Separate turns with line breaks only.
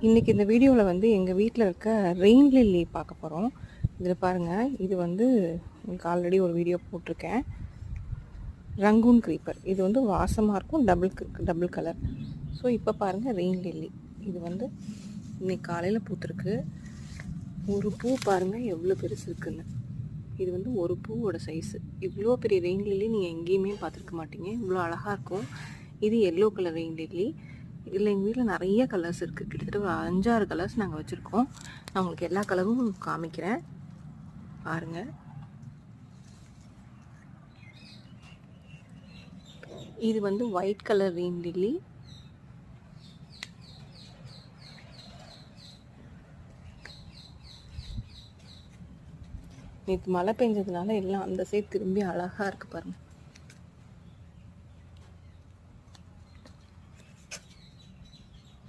இன்றைக்கி இந்த வீடியோவில் வந்து எங்கள் வீட்டில் இருக்க ரெயின் லில்லி பார்க்க போகிறோம். இதில் பாருங்கள், இது வந்து உங்களுக்கு ஆல்ரெடி ஒரு வீடியோ போட்டிருக்கேன். Rangoon creeper. இது வந்து வாசமாக இருக்கும், டபுள் கலர். ஸோ இப்போ பாருங்கள் ரெயின் லில்லி. இது வந்து இன்னைக்கு காலையில் பூத்துருக்கு. ஒரு பூ பாருங்கள் எவ்வளோ பெருசு இருக்குன்னு. இது வந்து ஒரு பூவோட சைஸு. இவ்வளோ பெரிய ரெயின் லில்லி நீங்கள் எங்கேயுமே பார்த்துருக்க மாட்டீங்க. இவ்வளோ அழகாக இருக்கும். இது எல்லோ கலர் ரெயின் லில்லி. இதில் எங்கள் வீட்டில் நிறைய கலர்ஸ் இருக்குது. கிட்டத்தட்ட ஒரு 5-6 கலர்ஸ் நாங்கள் வச்சுருக்கோம். நான் உங்களுக்கு எல்லா கலரும் காமிக்கிறேன் பாருங்கள். இது வந்து ஒயிட் கலர் ரெயின் லில்லி. நேற்று மழை பெஞ்சதுனால எல்லாம் அந்த சைடு திரும்பி அழகாக இருக்குது பாருங்கள்.